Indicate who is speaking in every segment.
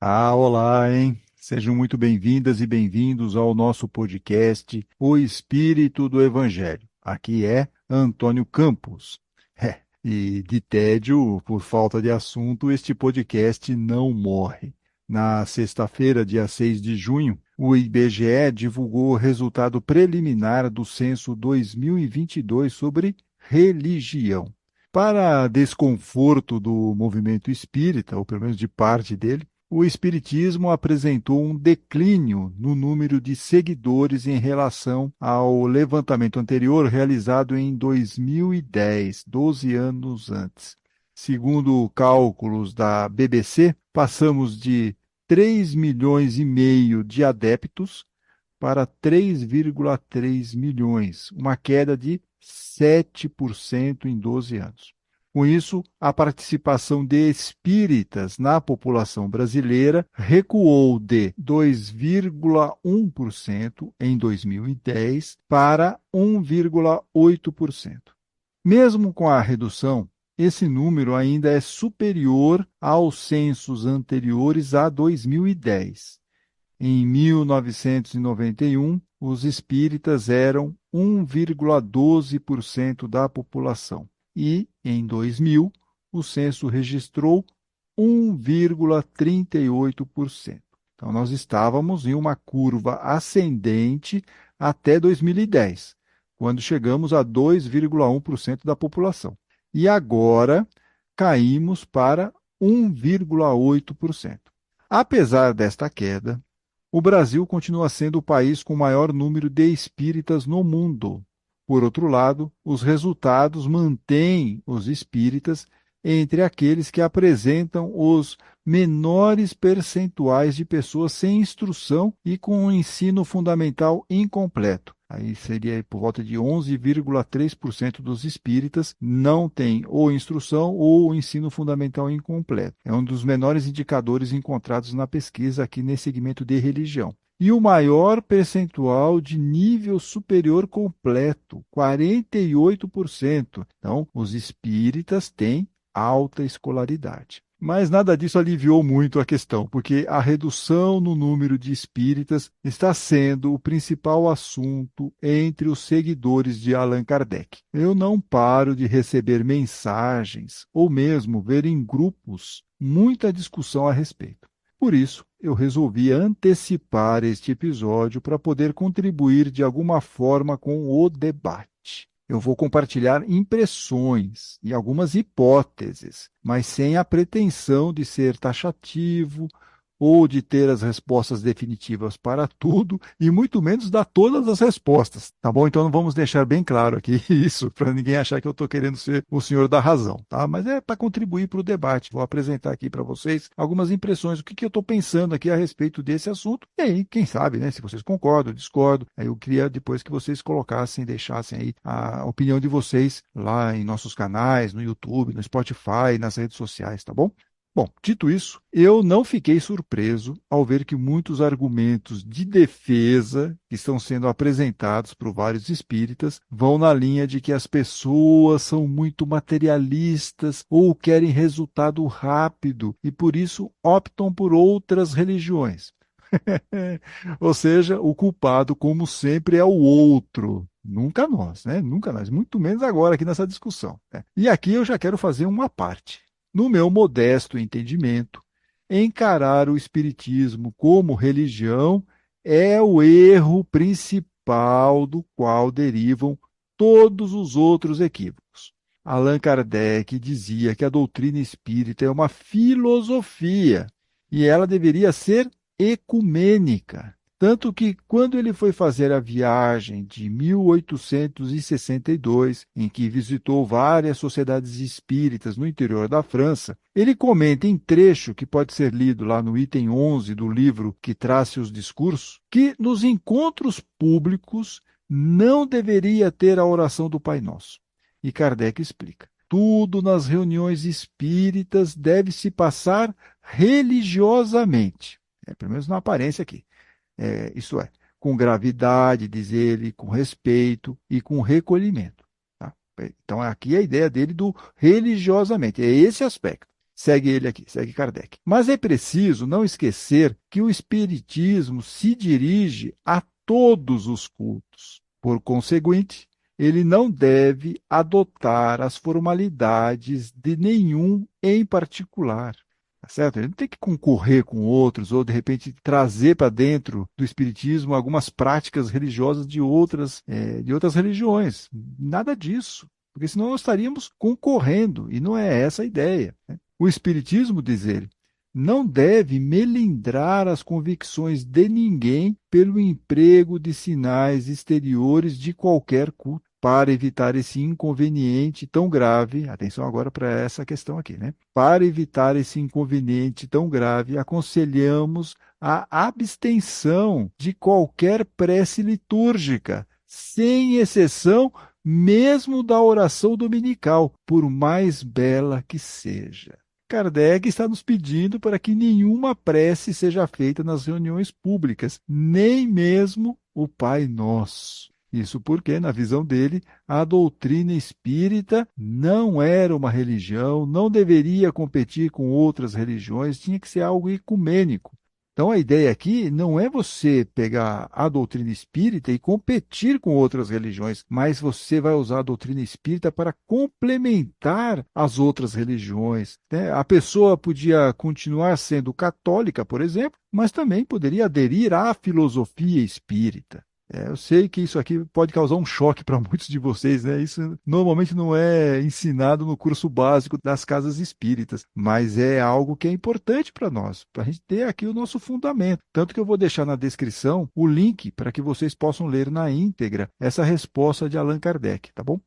Speaker 1: Olá, hein? Sejam muito bem-vindas e bem-vindos ao nosso podcast O Espírito do Evangelho. Aqui é Antônio Campos. E de tédio, por falta de assunto, este podcast não morre. Na sexta-feira, dia 6 de junho, o IBGE divulgou o resultado preliminar do censo 2022 sobre religião. Para desconforto do movimento espírita, ou pelo menos de parte dele, o Espiritismo apresentou um declínio no número de seguidores em relação ao levantamento anterior realizado em 2010, 12 anos antes. Segundo cálculos da BBC, passamos de 3 milhões e meio de adeptos para 3,3 milhões, uma queda de 7% em 12 anos. Com isso, a participação de espíritas na população brasileira recuou de 2,1% em 2010 para 1,8%. Mesmo com a redução, esse número ainda é superior aos censos anteriores a 2010. Em 1991, os espíritas eram 1,12% da população e, em 2000, o censo registrou 1,38%. Então, nós estávamos em uma curva ascendente até 2010, quando chegamos a 2,1% da população. E agora caímos para 1,8%. Apesar desta queda, o Brasil continua sendo o país com o maior número de espíritas no mundo. Por outro lado, os resultados mantêm os espíritas entre aqueles que apresentam os menores percentuais de pessoas sem instrução e com o ensino fundamental incompleto. Aí seria por volta de 11,3% dos espíritas não têm ou instrução ou ensino fundamental incompleto. É um dos menores indicadores encontrados na pesquisa aqui nesse segmento de religião. E o maior percentual de nível superior completo, 48%. Então, os espíritas têm alta escolaridade. Mas nada disso aliviou muito a questão, porque a redução no número de espíritas está sendo o principal assunto entre os seguidores de Allan Kardec. Eu não paro de receber mensagens ou mesmo ver em grupos muita discussão a respeito. Por isso, eu resolvi antecipar este episódio para poder contribuir de alguma forma com o debate. Eu vou compartilhar impressões e algumas hipóteses, mas sem a pretensão de ser taxativo ou de ter as respostas definitivas para tudo e muito menos dar todas as respostas, tá bom? Então vamos deixar bem claro aqui isso, para ninguém achar que eu estou querendo ser o senhor da razão, tá? Mas é para contribuir para o debate. Vou apresentar aqui para vocês algumas impressões, o que eu estou pensando aqui a respeito desse assunto. E aí, quem sabe, né? Se vocês concordam, discordam, aí eu queria depois que vocês colocassem, deixassem aí a opinião de vocês lá em nossos canais, no YouTube, no Spotify, nas redes sociais, tá bom? Bom, dito isso, eu não fiquei surpreso ao ver que muitos argumentos de defesa que estão sendo apresentados por vários espíritas vão na linha de que as pessoas são muito materialistas ou querem resultado rápido e por isso optam por outras religiões. Ou seja, o culpado, como sempre, é o outro. Nunca nós, né? Nunca nós, muito menos agora aqui nessa discussão, né? E aqui eu já quero fazer uma parte. No meu modesto entendimento, encarar o Espiritismo como religião é o erro principal do qual derivam todos os outros equívocos. Allan Kardec dizia que a doutrina espírita é uma filosofia e ela deveria ser ecumênica. Tanto que, quando ele foi fazer a viagem de 1862, em que visitou várias sociedades espíritas no interior da França, ele comenta em trecho, que pode ser lido lá no item 11 do livro que traz seus discursos, que nos encontros públicos não deveria ter a oração do Pai Nosso. E Kardec explica: tudo nas reuniões espíritas deve se passar religiosamente. Pelo menos na aparência aqui. Isto é, com gravidade, diz ele, com respeito e com recolhimento. Tá? Então, aqui é a ideia dele do religiosamente, é esse aspecto. Segue ele aqui, segue Kardec. Mas é preciso não esquecer que o Espiritismo se dirige a todos os cultos. Por conseguinte, ele não deve adotar as formalidades de nenhum em particular. Tá certo? Ele não tem que concorrer com outros ou, de repente, trazer para dentro do Espiritismo algumas práticas religiosas de outras religiões. Nada disso. Porque senão nós estaríamos concorrendo, e não é essa a ideia, né? O Espiritismo, diz ele, não deve melindrar as convicções de ninguém pelo emprego de sinais exteriores de qualquer culto. Para evitar esse inconveniente tão grave, atenção agora para essa questão aqui, né? Para evitar esse inconveniente tão grave, aconselhamos a abstenção de qualquer prece litúrgica, sem exceção, mesmo da oração dominical, por mais bela que seja. Kardec está nos pedindo para que nenhuma prece seja feita nas reuniões públicas, nem mesmo o Pai Nosso. Isso porque, na visão dele, a doutrina espírita não era uma religião, não deveria competir com outras religiões, tinha que ser algo ecumênico. Então, a ideia aqui não é você pegar a doutrina espírita e competir com outras religiões, mas você vai usar a doutrina espírita para complementar as outras religiões, né? A pessoa podia continuar sendo católica, por exemplo, mas também poderia aderir à filosofia espírita. Eu sei que isso aqui pode causar um choque para muitos de vocês, né? Isso normalmente não é ensinado no curso básico das casas espíritas, mas é algo que é importante para nós, para a gente ter aqui o nosso fundamento. Tanto que eu vou deixar na descrição o link para que vocês possam ler na íntegra essa resposta de Allan Kardec, tá bom?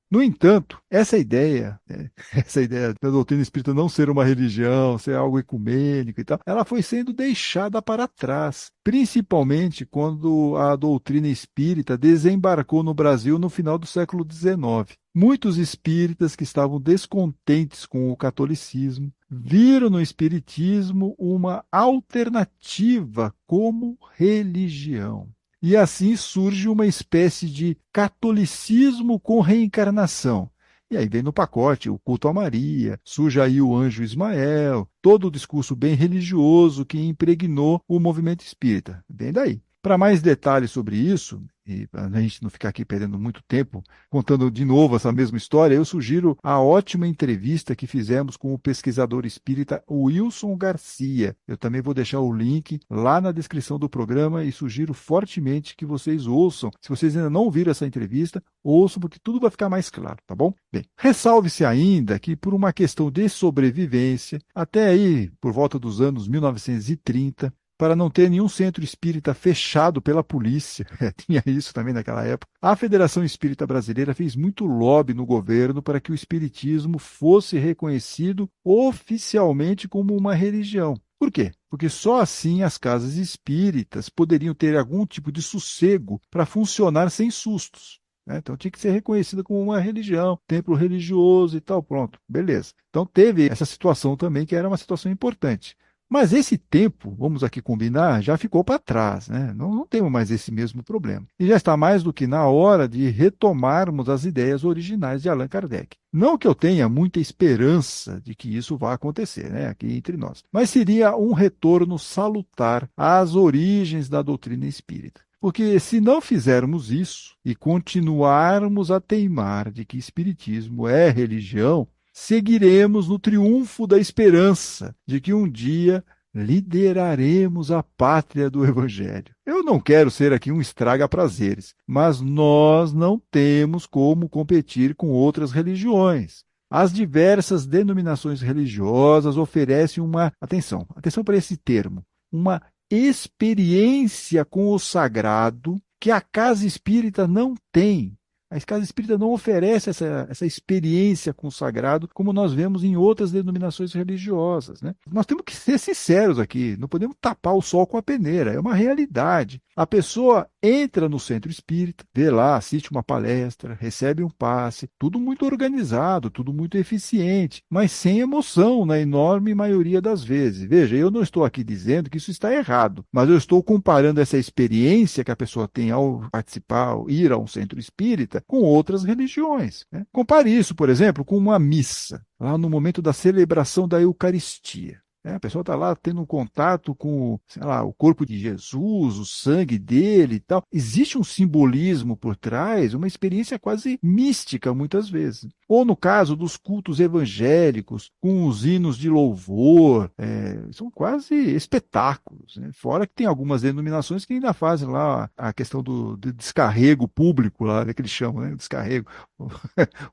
Speaker 1: No entanto, essa ideia, né, essa ideia da doutrina espírita não ser uma religião, ser algo ecumênico e tal, ela foi sendo deixada para trás, principalmente quando a doutrina espírita desembarcou no Brasil no final do século XIX. Muitos espíritas que estavam descontentes com o catolicismo viram no espiritismo uma alternativa como religião. E assim surge uma espécie de catolicismo com reencarnação. E aí vem no pacote o culto a Maria, surge aí o anjo Ismael, todo o discurso bem religioso que impregnou o movimento espírita. Vem daí. Para mais detalhes sobre isso, e para a gente não ficar aqui perdendo muito tempo contando de novo essa mesma história, eu sugiro a ótima entrevista que fizemos com o pesquisador espírita Wilson Garcia. Eu também vou deixar o link lá na descrição do programa e sugiro fortemente que vocês ouçam. Se vocês ainda não ouviram essa entrevista, ouçam porque tudo vai ficar mais claro, tá bom? Bem, ressalve-se ainda que por uma questão de sobrevivência, até aí por volta dos anos 1930, para não ter nenhum centro espírita fechado pela polícia, tinha isso também naquela época, a Federação Espírita Brasileira fez muito lobby no governo para que o espiritismo fosse reconhecido oficialmente como uma religião. Por quê? Porque só assim as casas espíritas poderiam ter algum tipo de sossego para funcionar sem sustos. Então tinha que ser reconhecida como uma religião, templo religioso e tal, pronto, beleza. Então teve essa situação também que era uma situação importante. Mas esse tempo, vamos aqui combinar, já ficou para trás, né? Não temos mais esse mesmo problema. E já está mais do que na hora de retomarmos as ideias originais de Allan Kardec. Não que eu tenha muita esperança de que isso vá acontecer, né, aqui entre nós, mas seria um retorno salutar às origens da doutrina espírita. Porque se não fizermos isso e continuarmos a teimar de que espiritismo é religião, seguiremos no triunfo da esperança de que um dia lideraremos a pátria do Evangelho. Eu não quero ser aqui um estraga-prazeres, mas nós não temos como competir com outras religiões. As diversas denominações religiosas oferecem atenção para esse termo, uma experiência com o sagrado que a casa espírita não tem. A casa espírita não oferece essa experiência com o sagrado como nós vemos em outras denominações religiosas, né? Nós temos que ser sinceros aqui, não podemos tapar o sol com a peneira, é uma realidade. A pessoa entra no centro espírita, vê lá, assiste uma palestra, recebe um passe, tudo muito organizado, tudo muito eficiente, mas sem emoção na enorme maioria das vezes. Veja, eu não estou aqui dizendo que isso está errado, mas eu estou comparando essa experiência que a pessoa tem ao participar, ao ir a um centro espírita, com outras religiões, né? Compare isso, por exemplo, com uma missa, lá no momento da celebração da Eucaristia. A pessoa está lá tendo um contato com, sei lá, o corpo de Jesus, o sangue dele e tal. Existe um simbolismo por trás, uma experiência quase mística muitas vezes. Ou no caso dos cultos evangélicos, com os hinos de louvor, são quase espetáculos, né? Fora que tem algumas denominações que ainda fazem lá a questão do descarrego público, lá, que eles chamam, né? Descarrego,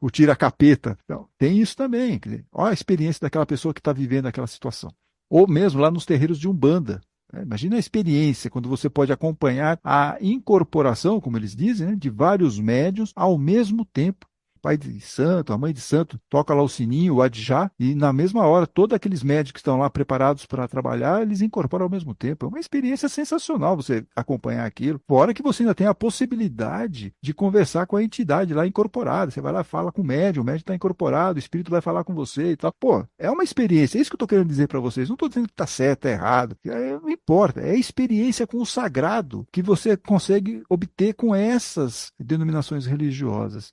Speaker 1: o tira-capeta. Então, tem isso também. Quer dizer, olha a experiência daquela pessoa que está vivendo aquela situação. Ou mesmo lá nos terreiros de Umbanda. Imagina a experiência quando você pode acompanhar a incorporação, como eles dizem, né, de vários médiuns ao mesmo tempo. O pai de santo, a mãe de santo, toca lá o sininho, o adjá, e na mesma hora, todos aqueles médios que estão lá preparados para trabalhar, eles incorporam ao mesmo tempo. É uma experiência sensacional você acompanhar aquilo. Fora que você ainda tem a possibilidade de conversar com a entidade lá incorporada. Você vai lá, fala com o médium está incorporado, o espírito vai falar com você e tal. Pô, é uma experiência. É isso que eu estou querendo dizer para vocês. Não estou dizendo que está certo, está errado. Não importa. É a experiência com o sagrado que você consegue obter com essas denominações religiosas.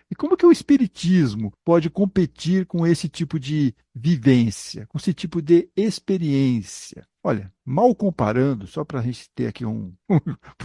Speaker 1: E como que o espiritismo pode competir com esse tipo de vivência, com esse tipo de experiência? Olha, mal comparando, só para a gente ter aqui um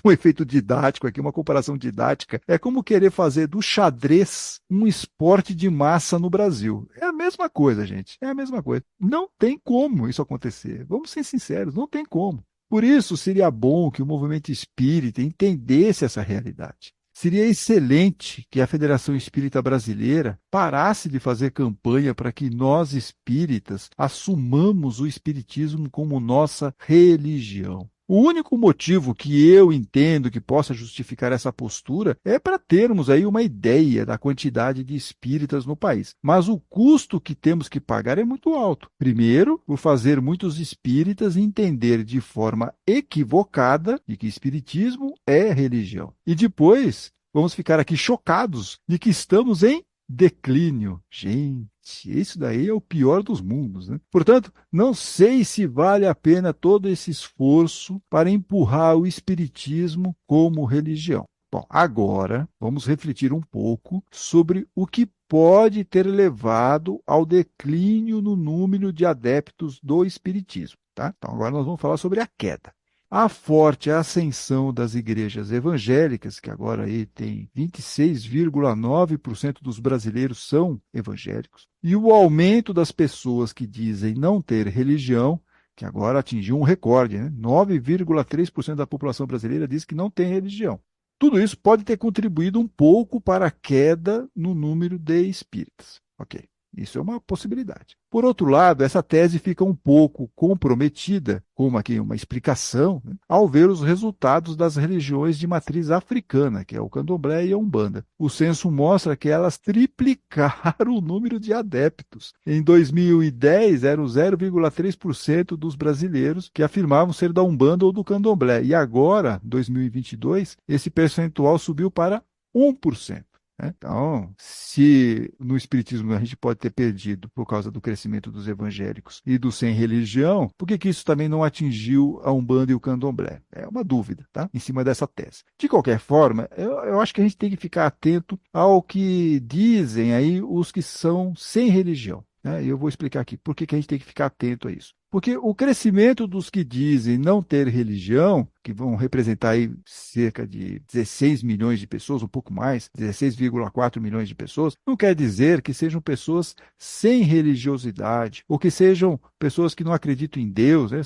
Speaker 1: efeito didático, aqui, uma comparação didática, é como querer fazer do xadrez um esporte de massa no Brasil. É a mesma coisa, gente. É a mesma coisa. Não tem como isso acontecer. Vamos ser sinceros, não tem como. Por isso, seria bom que o movimento espírita entendesse essa realidade. Seria excelente que a Federação Espírita Brasileira parasse de fazer campanha para que nós espíritas assumamos o espiritismo como nossa religião. O único motivo que eu entendo que possa justificar essa postura é para termos aí uma ideia da quantidade de espíritas no país. Mas o custo que temos que pagar é muito alto. Primeiro, por fazer muitos espíritas entender de forma equivocada de que espiritismo é religião. E depois, vamos ficar aqui chocados de que estamos em declínio. Gente, isso daí é o pior dos mundos, né? Portanto, não sei se vale a pena todo esse esforço para empurrar o espiritismo como religião. Bom, agora vamos refletir um pouco sobre o que pode ter levado ao declínio no número de adeptos do espiritismo, tá? Então agora nós vamos falar sobre a queda. A forte ascensão das igrejas evangélicas, que agora aí tem 26,9% dos brasileiros são evangélicos, e o aumento das pessoas que dizem não ter religião, que agora atingiu um recorde, né? 9,3% da população brasileira diz que não tem religião. Tudo isso pode ter contribuído um pouco para a queda no número de espíritas. Ok. Isso é uma possibilidade. Por outro lado, essa tese fica um pouco comprometida, como aqui uma explicação, né, ao ver os resultados das religiões de matriz africana, que é o candomblé e a umbanda. O censo mostra que elas triplicaram o número de adeptos. Em 2010, eram 0,3% dos brasileiros que afirmavam ser da umbanda ou do candomblé. E agora, 2022, esse percentual subiu para 1%. Então, se no espiritismo a gente pode ter perdido por causa do crescimento dos evangélicos e dos sem religião, por que isso também não atingiu a Umbanda e o Candomblé? É uma dúvida, tá? Em cima dessa tese. De qualquer forma, eu acho que a gente tem que ficar atento ao que dizem aí os que são sem religião. E eu vou explicar aqui por que a gente tem que ficar atento a isso. Porque o crescimento dos que dizem não ter religião, que vão representar aí cerca de 16 milhões de pessoas, um pouco mais, 16,4 milhões de pessoas, não quer dizer que sejam pessoas sem religiosidade, ou que sejam pessoas que não acreditam em Deus, né?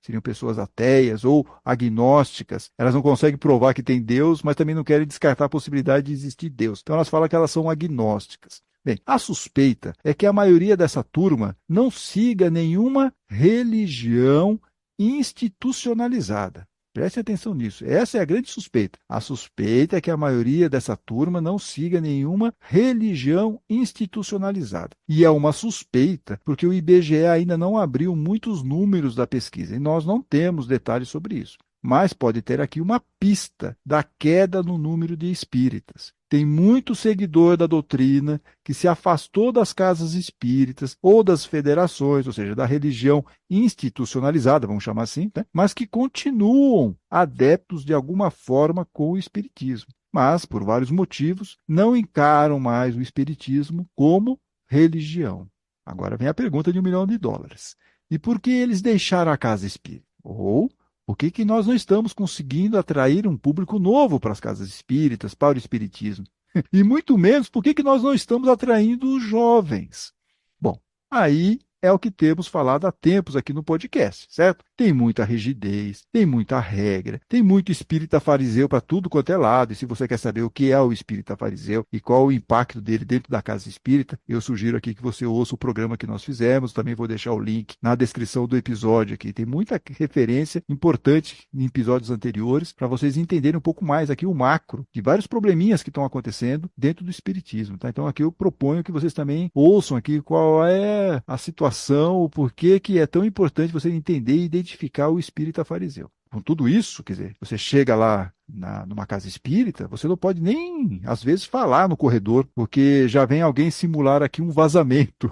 Speaker 1: Seriam pessoas ateias ou agnósticas. Elas não conseguem provar que tem Deus, mas também não querem descartar a possibilidade de existir Deus. Então elas falam que elas são agnósticas. Bem, a suspeita é que a maioria dessa turma não siga nenhuma religião institucionalizada. Preste atenção nisso. Essa é a grande suspeita. A suspeita é que a maioria dessa turma não siga nenhuma religião institucionalizada. E é uma suspeita porque o IBGE ainda não abriu muitos números da pesquisa e nós não temos detalhes sobre isso. mas pode ter aqui uma pista da queda no número de espíritas. Tem muito seguidor da doutrina que se afastou das casas espíritas ou das federações, ou seja, da religião institucionalizada, vamos chamar assim, né? Mas que continuam adeptos de alguma forma com o espiritismo. Mas, por vários motivos, não encaram mais o espiritismo como religião. Agora vem a pergunta de US$ 1 milhão. E por que eles deixaram a casa espírita? Ou por que nós não estamos conseguindo atrair um público novo para as casas espíritas, para o espiritismo? E muito menos, por que nós não estamos atraindo os jovens? Bom, aí é o que temos falado há tempos aqui no podcast, certo? Tem muita rigidez, tem muita regra, tem muito espírita fariseu para tudo quanto é lado. E se você quer saber o que é o espírita fariseu e qual o impacto dele dentro da casa espírita, eu sugiro aqui que você ouça o programa que nós fizemos. Também vou deixar o link na descrição do episódio aqui. Tem muita referência importante em episódios anteriores para vocês entenderem um pouco mais aqui o macro de vários probleminhas que estão acontecendo dentro do espiritismo, tá? Então aqui eu proponho que vocês também ouçam aqui qual é a situação, o porquê que é tão importante você entender e identificar o espírita fariseu. Com tudo isso, quer dizer, você chega lá numa casa espírita, você não pode nem, às vezes, falar no corredor, porque já vem alguém simular aqui um vazamento.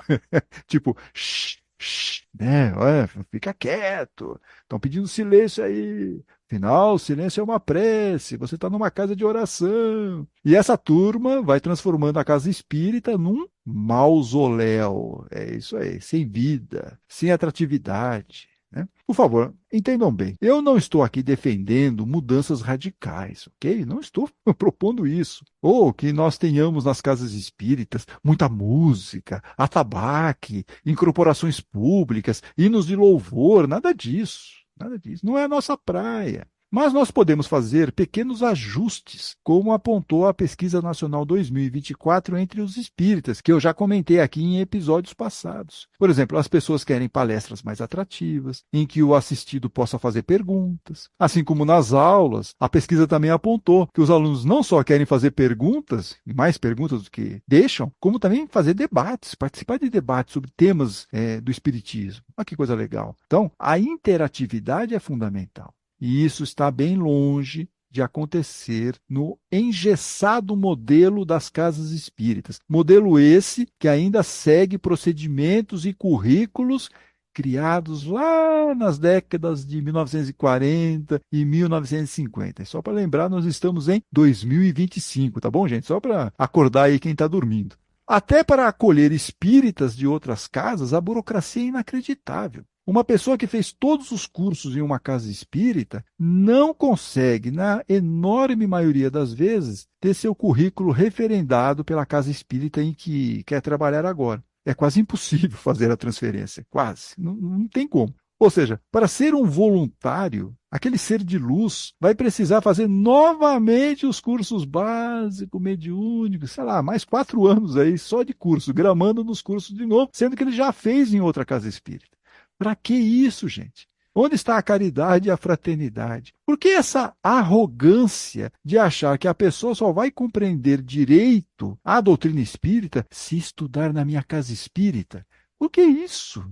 Speaker 1: Tipo, shh, shh, né? Olha, fica quieto, estão pedindo silêncio aí. Afinal, silêncio é uma prece, você está numa casa de oração. E essa turma vai transformando a casa espírita num mausoléu. É isso aí, sem vida, sem atratividade, né? Por favor, entendam bem. Eu não estou aqui defendendo mudanças radicais, ok? Não estou propondo isso. Ou que nós tenhamos nas casas espíritas muita música, atabaque, incorporações públicas, hinos de louvor, nada disso. Nada disso. Não é a nossa praia. Mas nós podemos fazer pequenos ajustes, como apontou a Pesquisa Nacional 2024 entre os espíritas, que eu já comentei aqui em episódios passados. Por exemplo, as pessoas querem palestras mais atrativas, em que o assistido possa fazer perguntas. Assim como nas aulas, a pesquisa também apontou que os alunos não só querem fazer perguntas, mais perguntas do que deixam, como também fazer debates, participar de debates sobre temas do espiritismo. Olha que coisa legal. Então, a interatividade é fundamental. E isso está bem longe de acontecer no engessado modelo das casas espíritas. Modelo esse que ainda segue procedimentos e currículos criados lá nas décadas de 1940 e 1950. E só para lembrar, nós estamos em 2025, tá bom, gente? Só para acordar aí quem está dormindo. Até para acolher espíritas de outras casas, a burocracia é inacreditável. Uma pessoa que fez todos os cursos em uma casa espírita não consegue, na enorme maioria das vezes, ter seu currículo referendado pela casa espírita em que quer trabalhar agora. É quase impossível fazer a transferência, quase. Não tem como. Ou seja, para ser um voluntário, aquele ser de luz vai precisar fazer novamente os cursos básicos, mediúnicos, sei lá, mais 4 anos aí só de curso, gramando nos cursos de novo, sendo que ele já fez em outra casa espírita. Para que isso, gente? Onde está a caridade e a fraternidade? Por que essa arrogância de achar que a pessoa só vai compreender direito a doutrina espírita se estudar na minha casa espírita? Por que isso?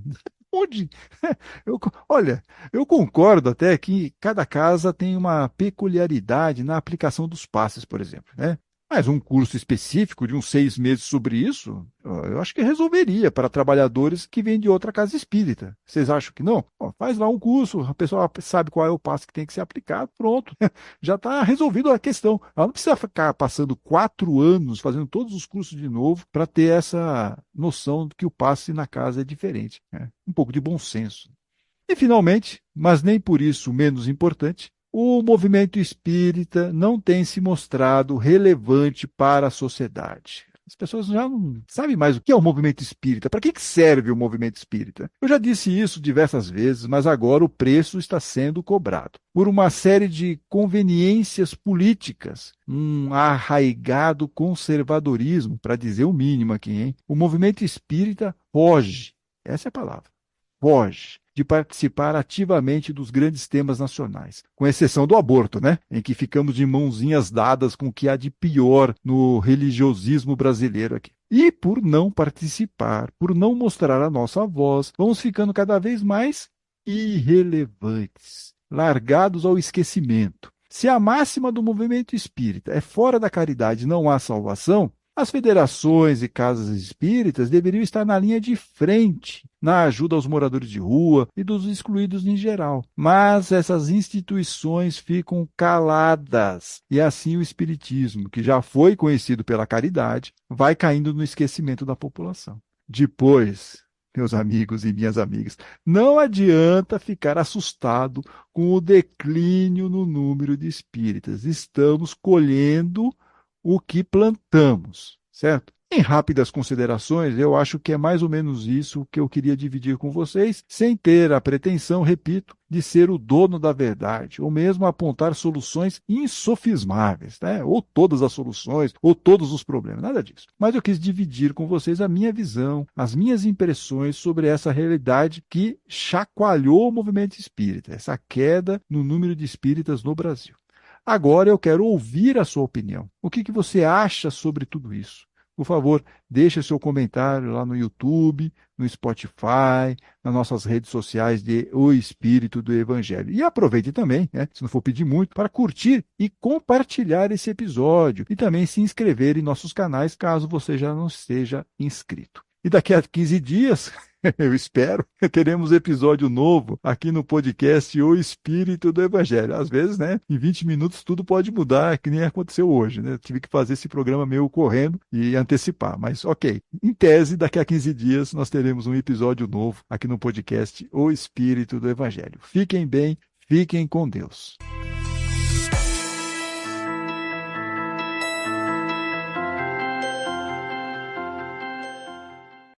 Speaker 1: Onde? Olha, eu concordo até que cada casa tem uma peculiaridade na aplicação dos passes, por exemplo, né? Mas um curso específico de uns 6 meses sobre isso, eu acho que resolveria para trabalhadores que vêm de outra casa espírita. Vocês acham que não? Faz lá um curso, a pessoa sabe qual é o passo que tem que ser aplicado, pronto. Já está resolvida a questão. Ela não precisa ficar passando 4 anos fazendo todos os cursos de novo para ter essa noção de que o passe na casa é diferente, né? Um pouco de bom senso. E, finalmente, mas nem por isso menos importante, o movimento espírita não tem se mostrado relevante para a sociedade. As pessoas já não sabem mais o que é o movimento espírita. Para que serve o movimento espírita? Eu já disse isso diversas vezes, mas agora o preço está sendo cobrado por uma série de conveniências políticas, um arraigado conservadorismo, para dizer o mínimo aqui, hein? O movimento espírita foge, essa é a palavra, foge de participar ativamente dos grandes temas nacionais, com exceção do aborto, né? Em que ficamos de mãozinhas dadas com o que há de pior no religiosismo brasileiro aqui. E por não participar, por não mostrar a nossa voz, vamos ficando cada vez mais irrelevantes. largados ao esquecimento. Se a máxima do movimento espírita é fora da caridade não há salvação, as federações e casas espíritas deveriam estar na linha de frente, na ajuda aos moradores de rua e dos excluídos em geral. Mas essas instituições ficam caladas. E assim o espiritismo, que já foi conhecido pela caridade, vai caindo no esquecimento da população. Depois, meus amigos e minhas amigas, não adianta ficar assustado com o declínio no número de espíritas. Estamos colhendo o que plantamos, certo? Em rápidas considerações, eu acho que é mais ou menos isso que eu queria dividir com vocês, sem ter a pretensão, repito, de ser o dono da verdade, ou mesmo apontar soluções insofismáveis, né? Ou todas as soluções, ou todos os problemas, nada disso. Mas eu quis dividir com vocês a minha visão, as minhas impressões sobre essa realidade que chacoalhou o movimento espírita, essa queda no número de espíritas no Brasil. Agora eu quero ouvir a sua opinião. O que você acha sobre tudo isso? Por favor, deixe seu comentário lá no YouTube, no Spotify, nas nossas redes sociais de O Espírito do Evangelho. E aproveite também, né, se não for pedir muito, para curtir e compartilhar esse episódio. E também se inscrever em nossos canais, caso você já não esteja inscrito. E daqui a 15 dias, eu espero, teremos episódio novo aqui no podcast O Espírito do Evangelho. Às vezes, né, em 20 minutos tudo pode mudar, que nem aconteceu hoje, né? Tive que fazer esse programa meio correndo e antecipar, mas ok. Em tese, daqui a 15 dias nós teremos um episódio novo aqui no podcast O Espírito do Evangelho. Fiquem bem, fiquem com Deus.